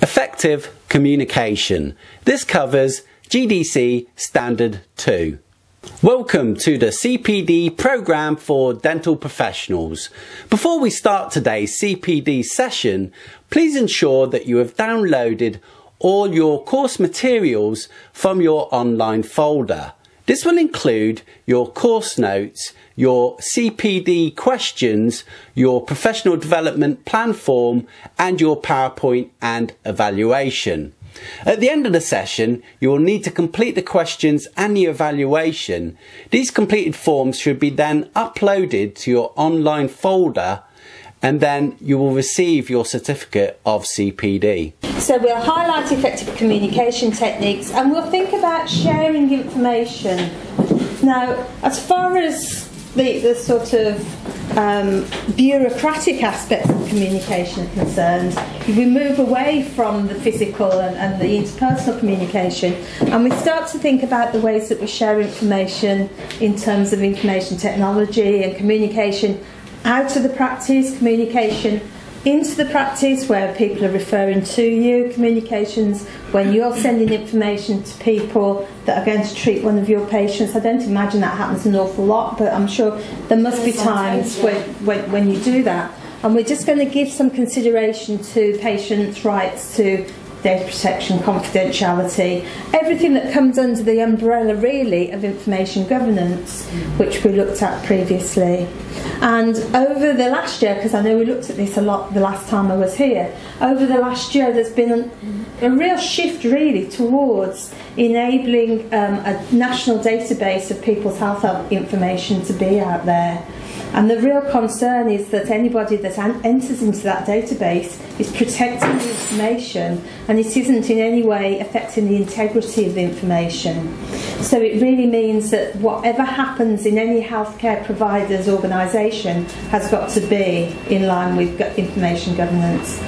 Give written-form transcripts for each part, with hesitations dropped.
Effective communication. This covers GDC Standard 2. Welcome to the CPD programme for dental professionals. Before we start today's CPD session, please ensure that you have downloaded all your course materials from your online folder. This will include your course notes, your CPD questions, your professional development plan form, and your PowerPoint and evaluation. At the end of the session, you will need to complete the questions and the evaluation. These completed forms should be then uploaded to your online folder, and then you will receive your certificate of CPD. So we'll highlight effective communication techniques and we'll think about sharing information. Now, as far as the sort of bureaucratic aspects of communication are concerned, we move away from the physical and the interpersonal communication, and we start to think about the ways that we share information in terms of information technology and communication out of the practice, communication into the practice where people are referring to you, communications when you're sending information to people that are going to treat one of your patients. I don't imagine that happens an awful lot, but I'm sure there must be times when you do that. And we're just going to give some consideration to patients' rights to data protection, confidentiality, everything that comes under the umbrella really of information governance, which we looked at previously. And over the last year, because I know we looked at this a lot the last time I was here, over the last year there's been a real shift really towards enabling a national database of people's health information to be out there. And the real concern is that anybody that enters into that database is protecting the information, and it isn't in any way affecting the integrity of the information. So it really means that whatever happens in any healthcare provider's organisation has got to be in line with information governance.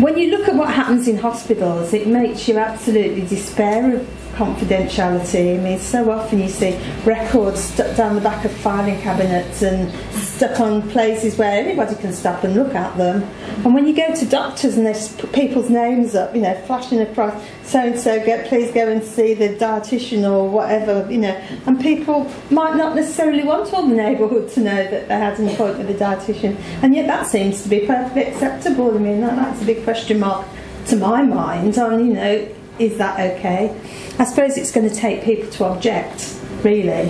When you look at what happens in hospitals, it makes you absolutely despair of confidentiality. I mean, so often you see records stuck down the back of filing cabinets and stuck on places where anybody can stop and look at them. And when you go to doctors and they put people's names up, you know, flashing across, so-and-so, please go and see the dietitian or whatever, you know, and people might not necessarily want all the neighbourhood to know that they had an appointment with a dietitian, and yet that seems to be perfectly acceptable. I mean, that's a big question mark to my mind on, you know, is that okay? I suppose it's going to take people to object, really.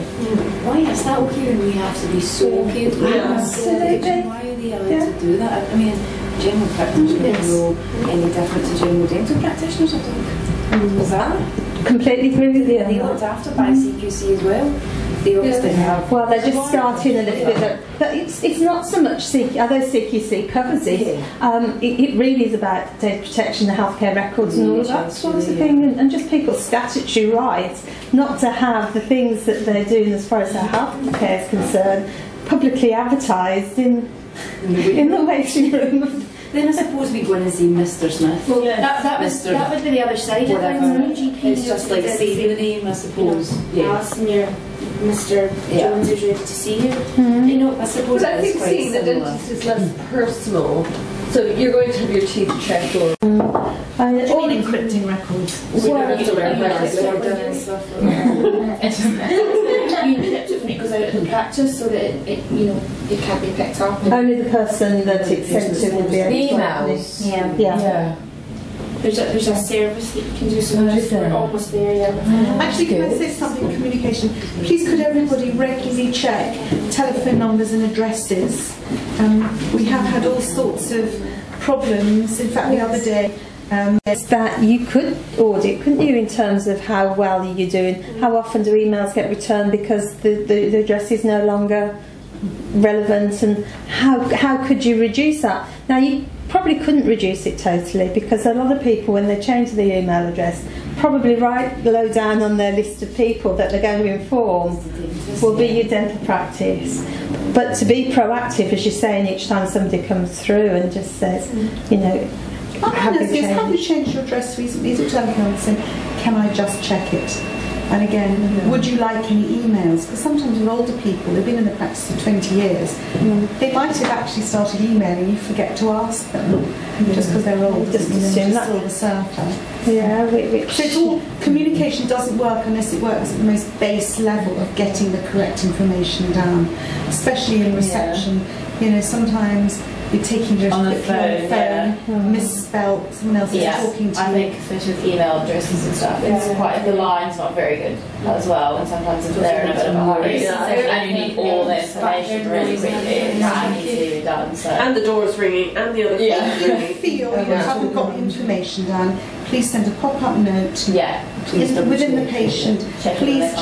Why is that okay when we have to be so careful? Absolutely. Why are they allowed to do that? I mean, general practitioners know any different to general dental practitioners, I think. Is that? Completely agree with you. Are they looked after by CQC as well? They obviously have. Well, they're just starting a little bit, but it's not so much CQC, although CQC covers it. It really is about data protection, the healthcare records, and all of that sort of thing, and just people's statutory rights not to have the things that they're doing as far as their healthcare is concerned publicly advertised in the waiting room. Then I suppose we go in and see Mr. Smith. Well, that would be the other side of things. It's just like saving the name, I suppose. Alison, you're Mr. Jones is ready to see you. You know, I suppose. But I think seeing the dentist is less personal. So you're going to have your teeth checked or encrypting records. You encrypt it when it goes out of the practice so that it can't be picked up. Only the person that it's sent to will be able to emails. Yeah. There's a service that you can do, so we're almost there, yeah. Actually, can I say something on communication? Please could everybody regularly check telephone numbers and addresses. We have had all sorts of problems. In fact, the other day, that you could audit, couldn't you, in terms of how well you're doing? How often do emails get returned because the address is no longer relevant, and how could you reduce that? Now, you probably couldn't reduce it totally, because a lot of people, when they change the email address, probably right low down on their list of people that they're going to inform will be your dental practice. But to be proactive, as you're saying, each time somebody comes through and just says, you know, have you changed your address recently? Is it telephone saying, can I just check it? And again, would you like any emails? Because sometimes with older people, they've been in the practice for 20 years, they might have actually started emailing, you forget to ask them, just because they're old, Just assume that. silver surfer. Yeah, So it's all, communication doesn't work unless it works at the most base level of getting the correct information down, especially in reception. You know, sometimes you're taking just On the quickly phone, misspelt, someone else is talking to I you. think especially with email addresses and stuff, it's quite, the line's not very good as well, and sometimes if they're in a bit of a hurry, and you need all the information really quickly, it needs to be done. So. And the door's ringing, and the other phone's If you ringing. feel you haven't got the information down, please send a pop-up note. Within the patient, please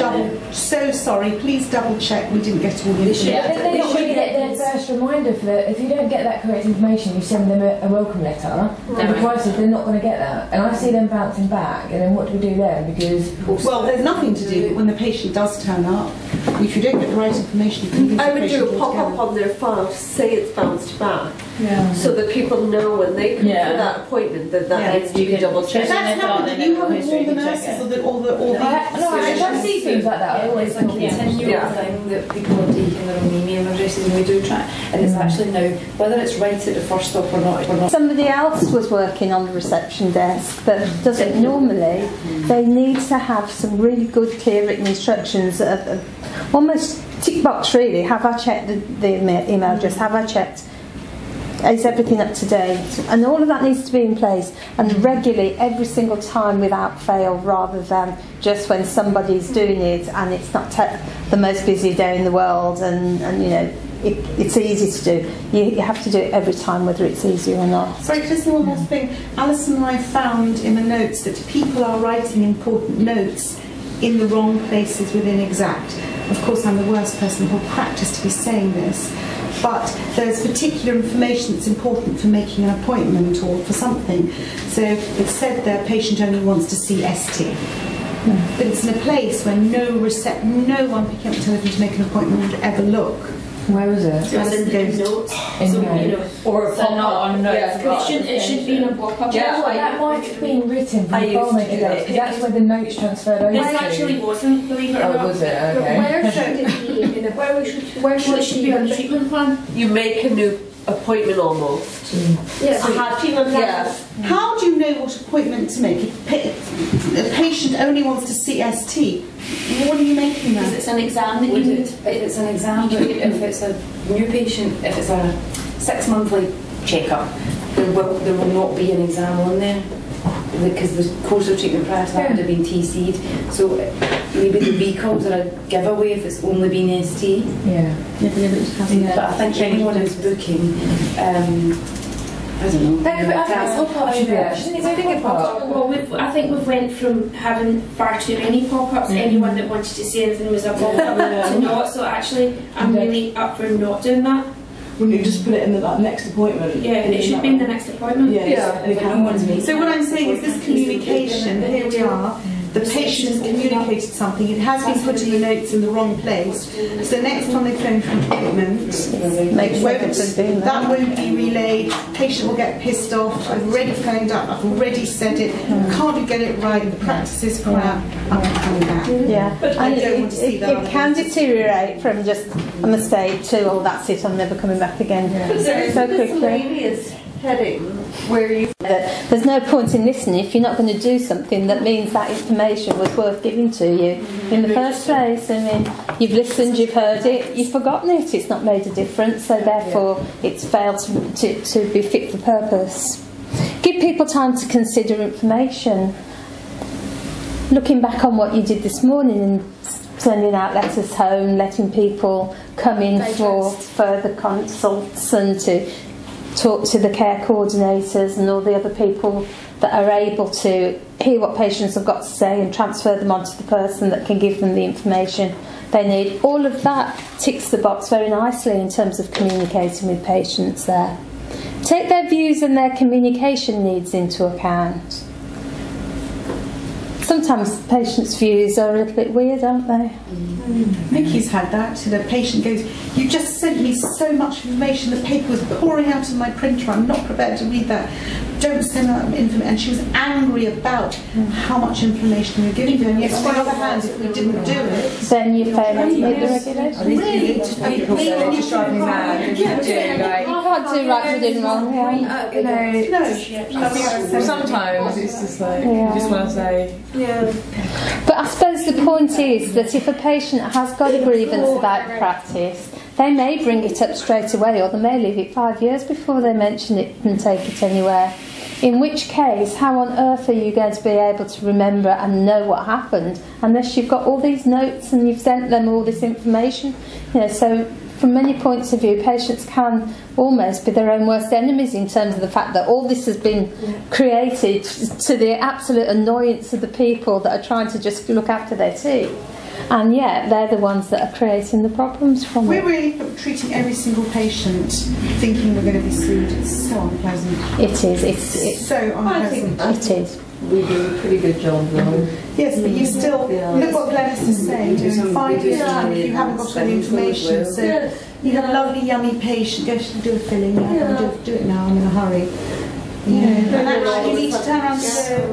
please double check we didn't get all the information. They should get their first reminder for that. If you don't get that correct information, you send them a welcome letter. And the price is they're not going to get that. And I see them bouncing back. And then what do we do then? Because well, there's nothing to do when the patient does turn up. If you don't get the right information, you can lose I the would patient do a pop-up altogether. on their file to say it's bounced back. So that people know when they come for that appointment that needs to be double checked. That's happened. You haven't all the nurses or the I see things like that. I always It's a continual thing that people are taking their own email addresses, and we do try, and it's actually now, whether it's right at the first stop or not. Somebody else was working on the reception desk that does it normally. They need to have some really good, clear written instructions of almost tick box really. Have I checked the email address? Have I checked? Is everything up to date? And all of that needs to be in place, and regularly, every single time without fail, rather than just when somebody's doing it and it's not the most busy day in the world, and you know, it's easy to do. You have to do it every time, whether it's easy or not. Sorry, just one last thing. Alison and I found in the notes that people are writing important notes in the wrong places within Exact. Of course, I'm the worst person in the whole practice to be saying this, but there's particular information that's important for making an appointment or for something. So it said there, patient only wants to see ST. But it's in a place where no one picking up the telephone to make an appointment would ever look. Where is it? So it's in the notes. So, you know, Or a not on notes. it should be in a pop-up. That might have been written from the file maker notes, because that's where the notes transferred over. This actually wasn't, believe it or not. Was it? Okay. Where should it be? Where should it be on the treatment plan? You make a new appointment almost. Yes. How do you know what appointment to make? If a patient only wants to see ST, what are you making Because that? it's an exam that you do. If it's an exam, if it's a new patient, if it's a 6-monthly checkup, there will not be an exam on there, because the course of treatment prior to that would have been TC'd. So maybe the recalls are a giveaway if it's only been ST. But I think anyone who's booking, I don't know. Well, I think we've went from having far too many pop-ups. Anyone that wanted to say anything was a pop-up to not. So actually, I'm really up for not doing that. Wouldn't you just put it in that next appointment? Yeah, and it should be in the next appointment. So what I'm saying is this communication, here we are, the patient has communicated something, it has been put in the notes in the wrong place, so next time they phone for an appointment, that won't be relayed, patient will get pissed off, I've already phoned up, I've already said it, can't you get it right, the practice is crap, I'm coming back. Yeah, But I don't want to see that. it can deteriorate from just a mistake to, oh, that's it, I'm never coming back again. So quickly. Heading where you There's no point in listening if you're not going to do something that means that information was worth giving to you in the first place. I mean, you've listened, you've heard it, you've forgotten it, it's not made a difference, so therefore it's failed to be fit for purpose. Give people time to consider information. Looking back on what you did this morning and sending out letters home, letting people come in for further consults and to talk to the care coordinators and all the other people that are able to hear what patients have got to say and transfer them onto the person that can give them the information they need. All of that ticks the box very nicely in terms of communicating with patients there. Take their views and their communication needs into account. Sometimes patients' views are a little bit weird, aren't they? Mickey's had that. The patient goes, "You just sent me so much information. The paper was pouring out of my printer. I'm not prepared to read that. Don't send that information." And she was angry about how much information we were giving her. And yet, on the other hand, if we didn't do it, then you fail to meet the regulations. Really, just drive me mad. You can't do right for doing wrong. Sometimes it's just like, you just want to say. But I suppose the point is that if a patient has got a grievance about the practice, they may bring it up straight away, or they may leave it 5 years before they mention it and take it anywhere. In which case, how on earth are you going to be able to remember and know what happened unless you've got all these notes and you've sent them all this information? So from many points of view, patients can almost be their own worst enemies in terms of the fact that all this has been created to the absolute annoyance of the people that are trying to just look after their teeth. And yet they're the ones that are creating the problems from it. We're really treating every single patient thinking we're going to be sued. It's so unpleasant. It is. It's so unpleasant. It is. We do a pretty good job though. Yes, but you still look what Glenys is saying. In 5 years' time, if you haven't got all the information, so you have a lovely, yummy patient. Go to do a filling. Do it now. I'm in a hurry. And actually, you need to turn around and say,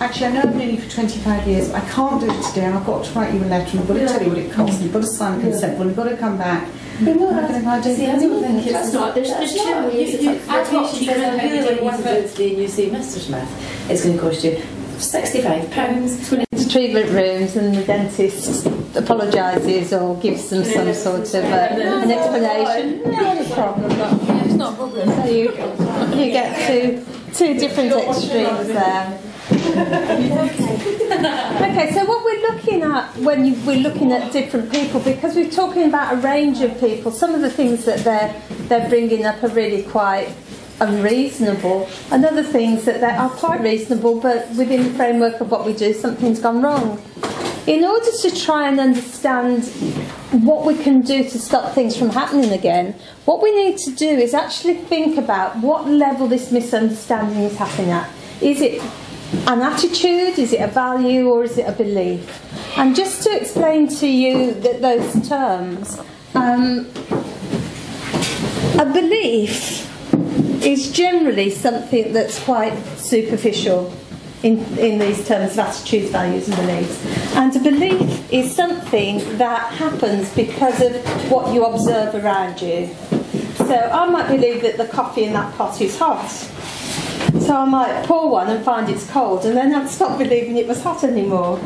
"Actually, I know I've known you for 25 years, but I can't do it today, and I've got to write you a letter, and I've got to tell you what it costs, and you've got to sign a consent form, you've got to come back." I don't think it's not. There's two ways. I've got treatment how you do it today, and you say, "Mr. Smith, it's going to cost you £65. Into treatment rooms and the dentist apologises or gives them some sort of an explanation. Not a problem. It's not a problem. So you get two different extremes there. Okay, so what we're looking at when we're looking at different people, because we're talking about a range of people, some of the things that they're bringing up are really quite unreasonable, and other things that are quite reasonable, but within the framework of what we do, something's gone wrong. In order to try and understand what we can do to stop things from happening again, what we need to do is actually think about what level this misunderstanding is happening at. Is it an attitude, is it a value, or is it a belief? And just to explain to you those terms, a belief is generally something that's quite superficial in these terms of attitudes, values and beliefs. And a belief is something that happens because of what you observe around you. So I might believe that the coffee in that pot is hot. So I might pour one and find it's cold, and then I'd stop believing it was hot anymore.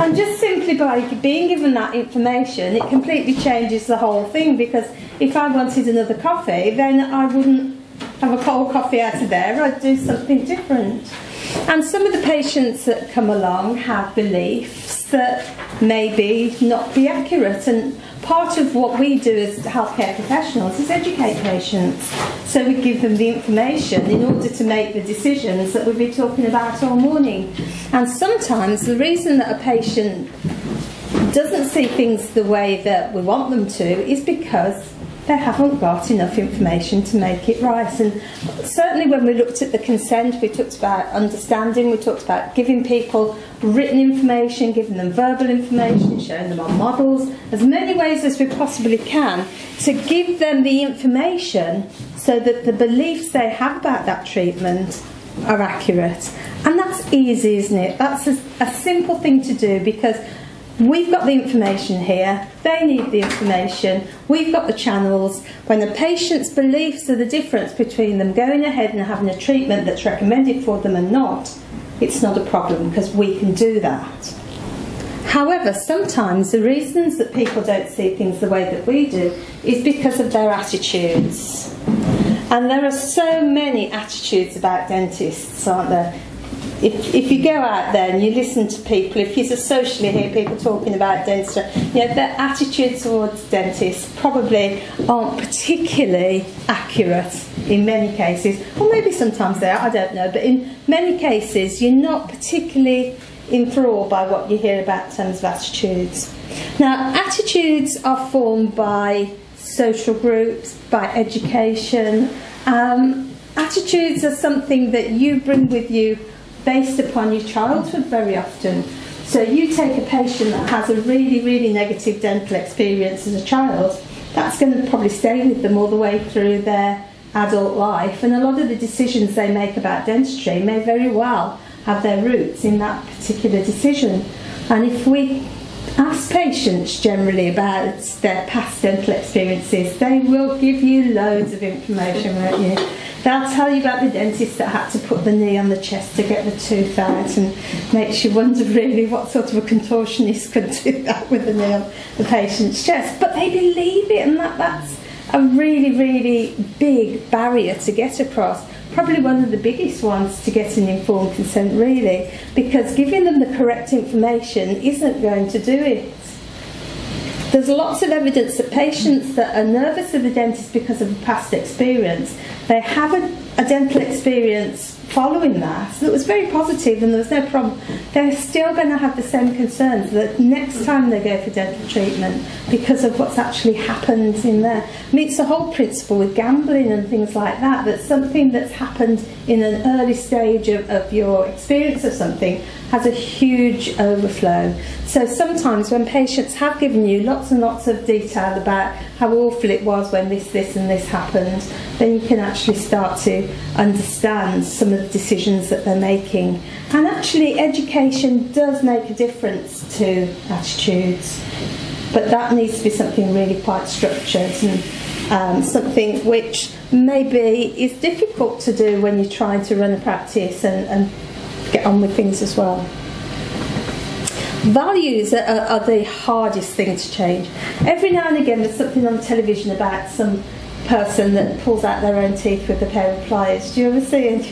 And just simply by being given that information, it completely changes the whole thing, because if I wanted another coffee, then I wouldn't have a cold coffee out of there, I'd do something different. And some of the patients that come along have beliefs that maybe not be accurate, and part of what we do as healthcare professionals is educate patients. So we give them the information in order to make the decisions that we've been talking about all morning. And sometimes the reason that a patient doesn't see things the way that we want them to is because they haven't got enough information to make it right. And certainly when we looked at the consent, we talked about understanding, we talked about giving people written information, giving them verbal information, showing them on models, as many ways as we possibly can to give them the information so that the beliefs they have about that treatment are accurate. And that's easy, isn't it? That's a simple thing to do, because we've got the information here, they need the information, we've got the channels. When the patient's beliefs are the difference between them going ahead and having a treatment that's recommended for them and not, it's not a problem, because we can do that. However, sometimes the reasons that people don't see things the way that we do is because of their attitudes. And there are so many attitudes about dentists, aren't there? If you go out there and you listen to people, if you socially hear people talking about dentistry, their attitudes towards dentists probably aren't particularly accurate in many cases, or maybe sometimes they are, I don't know, but in many cases you're not particularly enthralled by what you hear about in terms of attitudes. Now, attitudes are formed by social groups, by education. Attitudes are something that you bring with you based upon your childhood very often. So you take a patient that has a really, really negative dental experience as a child, that's going to probably stay with them all the way through their adult life, and a lot of the decisions they make about dentistry may very well have their roots in that particular decision. And if we ask patients generally about their past dental experiences, they will give you loads of information, won't you? They'll tell you about the dentist that had to put the knee on the chest to get the tooth out, and makes you wonder really what sort of a contortionist could do that with the knee on the patient's chest. But they believe it, and that's a really, really big barrier to get across. Probably one of the biggest ones to get an informed consent, really, because giving them the correct information isn't going to do it. There's lots of evidence that patients that are nervous of the dentist because of a past experience, they have a dental experience following that was very positive and there was no problem, they're still going to have the same concerns the next time they go for dental treatment because of what's actually happened in there. I mean, it's the whole principle with gambling and things like that, that something that's happened in an early stage of your experience of something has a huge overflow. So sometimes when patients have given you lots and lots of detail about how awful it was when this and this happened, then you can actually start to understand some of the decisions that they're making. And actually education does make a difference to attitudes, but that needs to be something really quite structured and something which maybe is difficult to do when you're trying to run a practice and get on with things as well. Values are the hardest thing to change. Every now and again there's something on television about some person that pulls out their own teeth with a pair of pliers. Do you ever see it?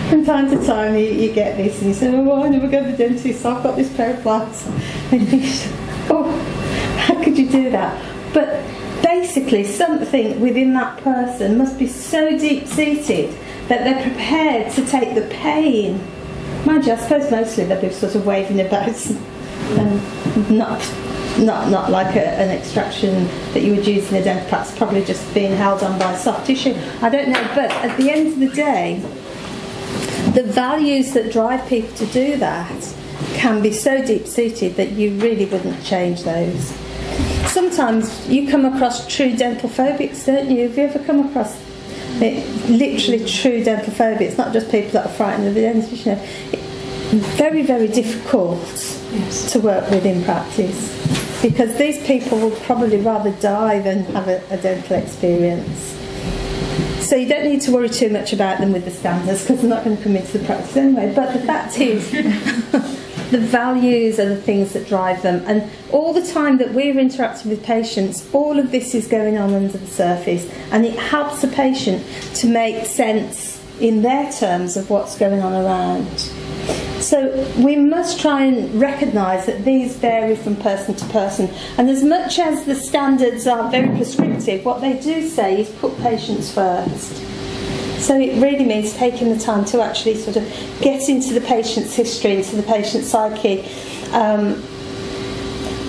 From time to time you get this and you say, oh, I never go to the dentist, so I've got this pair of pliers. And you think, oh, how could you do that? But basically something within that person must be so deep-seated that they're prepared to take the pain. Mind you, I suppose mostly they'll be sort of waving about and not like an extraction that you would use in a dental practice, probably just being held on by soft tissue. I don't know, but at the end of the day, the values that drive people to do that can be so deep-seated that you really wouldn't change those. Sometimes you come across true dental phobics, don't you? Have you ever come across literally true dental phobia? It's not just people that are frightened of the dentist, you know. Very, very difficult to work with in practice because these people would probably rather die than have a dental experience. So you don't need to worry too much about them with the standards because they're not going to come into the practice anyway. But the fact is, the values are the things that drive them. And all the time that we're interacting with patients, all of this is going on under the surface. And it helps the patient to make sense in their terms of what's going on around. So we must try and recognise that these vary from person to person. And as much as the standards are very prescriptive, what they do say is put patients first. So it really means taking the time to actually sort of get into the patient's history, into the patient's psyche.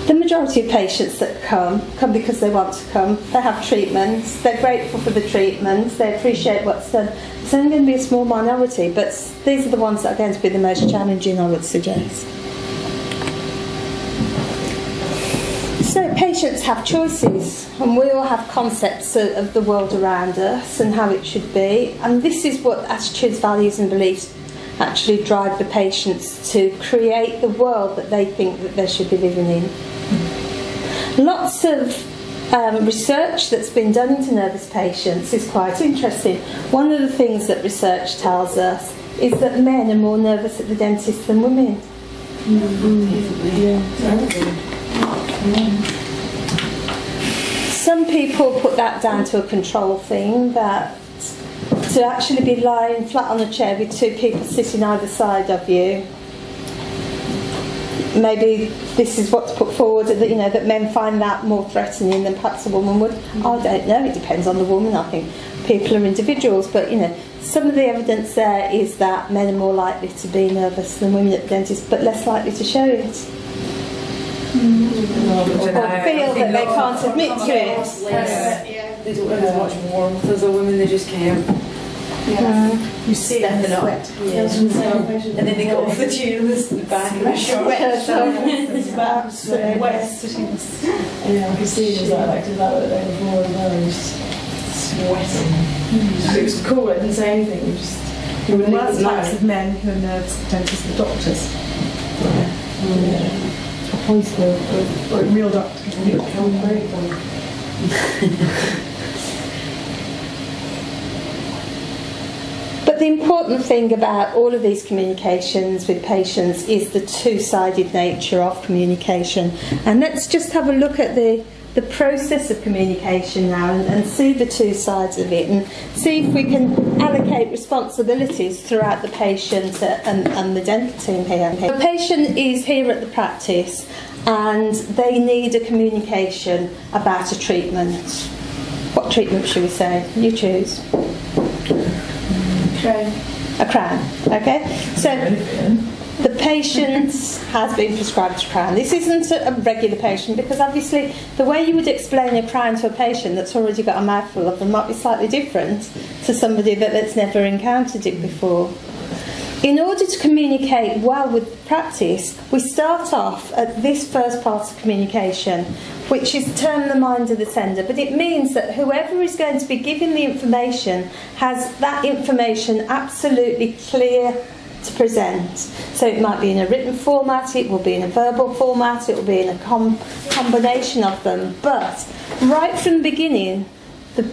The majority of patients that come because they want to come. They have treatments, they're grateful for the treatments, they appreciate what's done. It's only going to be a small minority, but these are the ones that are going to be the most challenging, I would suggest. So patients have choices, and we all have concepts of the world around us and how it should be, and this is what attitudes, values and beliefs actually drive the patients to create the world that they think that they should be living in. Lots of research that's been done into nervous patients is quite interesting. One of the things that research tells us is that men are more nervous at the dentist than women. Some people put that down to a control thing, that to actually be lying flat on a chair with two people sitting either side of you, maybe this is what's put forward, that you know, that men find that more threatening than perhaps a woman would. I don't know, it depends on the woman. I think people are individuals, but you know, some of the evidence there is that men are more likely to be nervous than women at the dentist, but less likely to show it. Or feel that they can't admit to it. They don't have as much warmth as a woman, they just kind of You see it in the sweat. And then they got off the tube and the back of the Sweat sitting. Yeah, I could see it was like that the day before as well, and just sweating. It was cool, I didn't say anything, you wouldn't Worst even types know. of men who are nervous, dentists, the doctors. Hospital. Or real doctors. But the important thing about all of these communications with patients is the two-sided nature of communication. And let's just have a look at the process of communication now and see the two sides of it and see if we can allocate responsibilities throughout the patient and the dental team here. The patient is here at the practice and they need a communication about a treatment. What treatment should we say? You choose. A crown, okay? So the patient has been prescribed a crown. This isn't a regular patient because obviously the way you would explain a crown to a patient that's already got a mouthful of them might be slightly different to somebody that's never encountered it before. In order to communicate well with practice, we start off at this first part of communication, which is turn the mind of the sender. But it means that whoever is going to be giving the information has that information absolutely clear to present. So it might be in a written format, it will be in a verbal format, it will be in a combination of them. But right from the beginning,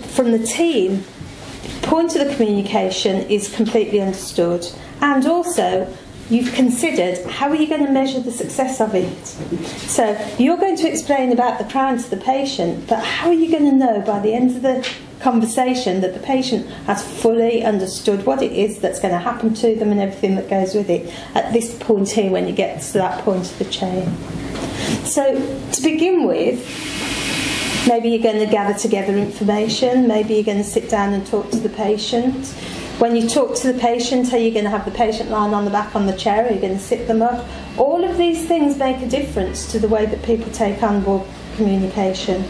from the team, the point of the communication is completely understood. And also, you've considered how are you going to measure the success of it. So you're going to explain about the crown to the patient, but how are you going to know by the end of the conversation that the patient has fully understood what it is that's going to happen to them and everything that goes with it at this point here when you get to that point of the chain. So to begin with, maybe you're going to gather together information, maybe you're going to sit down and talk to the patient. When you talk to the patient, are you going to have the patient lying on the back on the chair? Are you going to sit them up? All of these things make a difference to the way that people take on board communication.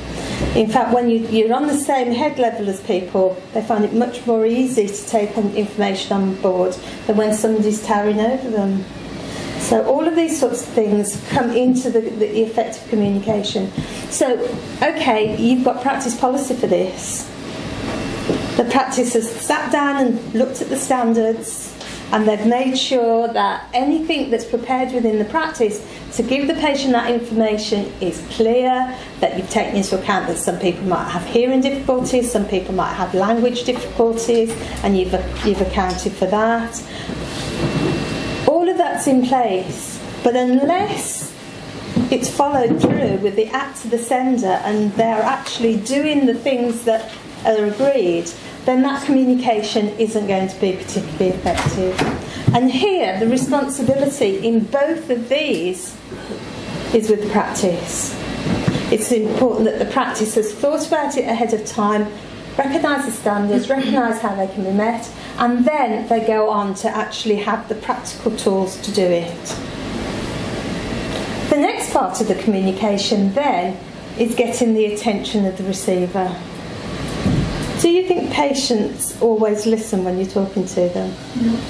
In fact, when you're on the same head level as people, they find it much more easy to take information on board than when somebody's towering over them. So all of these sorts of things come into the effective communication. So, okay, you've got practice policy for this. The practice has sat down and looked at the standards and they've made sure that anything that's prepared within the practice to give the patient that information is clear, that you've taken into account that some people might have hearing difficulties, some people might have language difficulties, and you've accounted for that. All of that's in place, but unless it's followed through with the act of the sender and they're actually doing the things that are agreed, then that communication isn't going to be particularly effective. And here, the responsibility in both of these is with the practice. It's important that the practice has thought about it ahead of time, recognise the standards, recognise how they can be met, and then they go on to actually have the practical tools to do it. The next part of the communication then is getting the attention of the receiver. Do you think patients always listen when you're talking to them?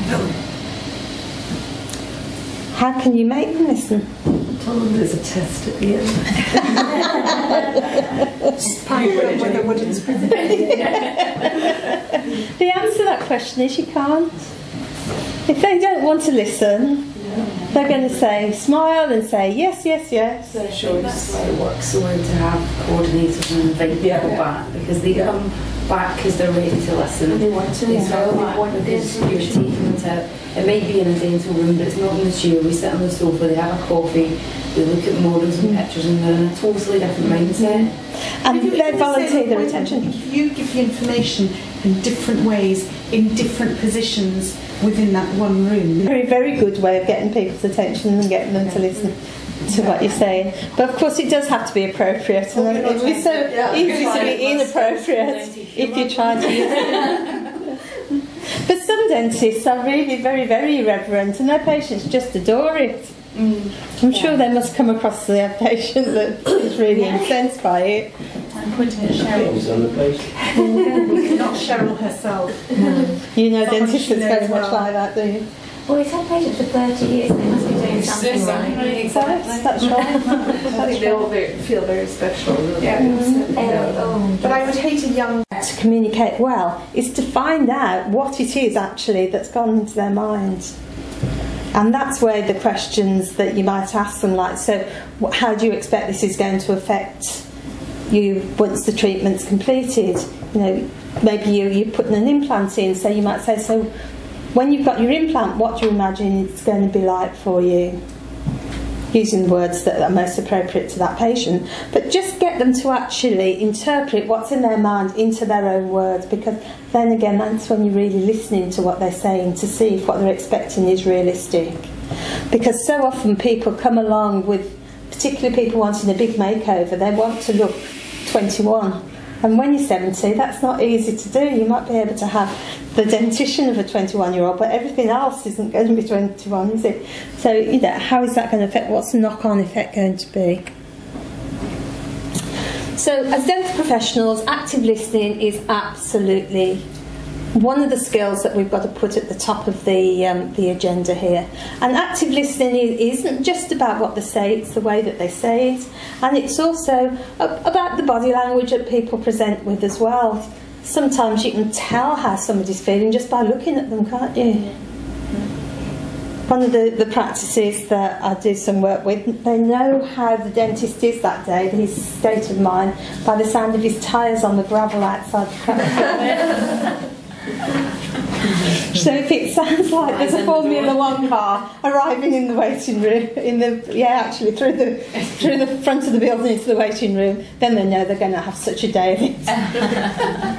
No. How can you make them listen? Tell them there's a test at the end. The answer to that question is you can't. If they don't want to listen, they're going to say, smile and say, yes, yes, yes. So sure, that's why it works so well to have coordinators and invite people back, because they come back because they're ready to listen. They want to as well, because you're taking them to, it might be in a dental room, but it's not in the chair. We sit on the sofa, they have a coffee, they look at models and pictures, and they're in a totally different mindset. And they volunteer their attention. If you give the information in different ways, in different positions within that one room. Very, very good way of getting people's attention and getting them to listen to what you're saying. But of course it does have to be appropriate, and it would be so easy to be inappropriate if you try to use it. But some dentists are really very, very irreverent and their patients just adore it. I'm sure they must come across their patient that is really incensed by it. I'm pointing at Cheryl. Not Cheryl herself. You know, Someone dentists she is very knows much well. like that, do you? Well, he's had patients for 30 years, they must be doing something right. That's right. I think they all feel very special. But I would hate a young... To communicate well is to find out what it is actually that's gone into their minds. And that's where the questions that you might ask them, like, so how do you expect this is going to affect you once the treatment's completed? You know, maybe you're putting an implant in, so you might say, so when you've got your implant, what do you imagine it's going to be like for you? Using the words that are most appropriate to that patient. But just get them to actually interpret what's in their mind into their own words, because then again, that's when you're really listening to what they're saying to see if what they're expecting is realistic. Because so often people come along with, particularly people wanting a big makeover, they want to look 21. And when you're 70, that's not easy to do. You might be able to have the dentition of a 21-year-old, but everything else isn't going to be 21, is it? So, you know, how is that going to affect? What's the knock-on effect going to be? So, as dental professionals, active listening is absolutely one of the skills that we've got to put at the top of the agenda here. And active listening isn't just about what they say, it's the way that they say it. And it's also about the body language that people present with as well. Sometimes you can tell how somebody's feeling just by looking at them, can't you? One of the practices that I do some work with, they know how the dentist is that day, his state of mind, by the sound of his tyres on the gravel outside the practice. So if it sounds like there's a Formula One car arriving in the waiting room, through the front of the building into the waiting room, then they know they're going to have such a day of it.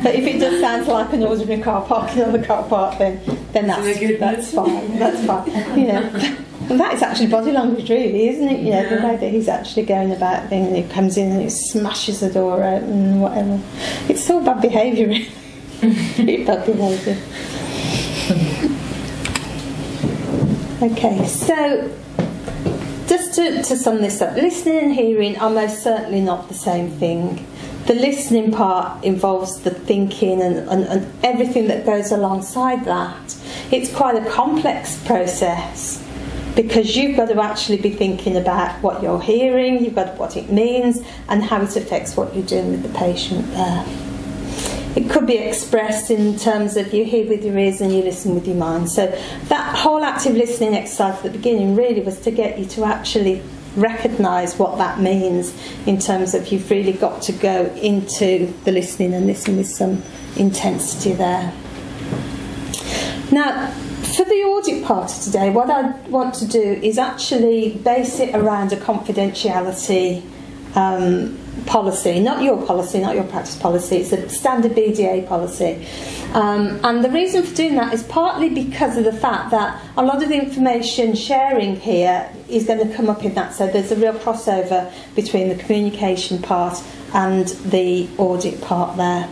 But if it just sounds like an ordinary car parking on the car park, then that's fine. That's fine. You know. And that is actually body language, really, isn't it? You know, the way that he's actually going about things, and he comes in and he smashes the door open and whatever. It's all bad behaviour, really. Bad behaviour. Okay, so just to sum this up, listening and hearing are most certainly not the same thing. The listening part involves the thinking and everything that goes alongside that. It's quite a complex process, because you've got to actually be thinking about what you're hearing, you've got what it means, and how it affects what you're doing with the patient there. It could be expressed in terms of you hear with your ears and you listen with your mind. So that whole active listening exercise at the beginning really was to get you to actually recognise what that means, in terms of you've really got to go into the listening and listen with some intensity there. Now, for the audit part of today, what I want to do is actually base it around a confidentiality policy, not your practice policy, it's a standard BDA policy. And the reason for doing that is partly because of the fact that a lot of the information sharing here is going to come up in that, so there's a real crossover between the communication part and the audit part there.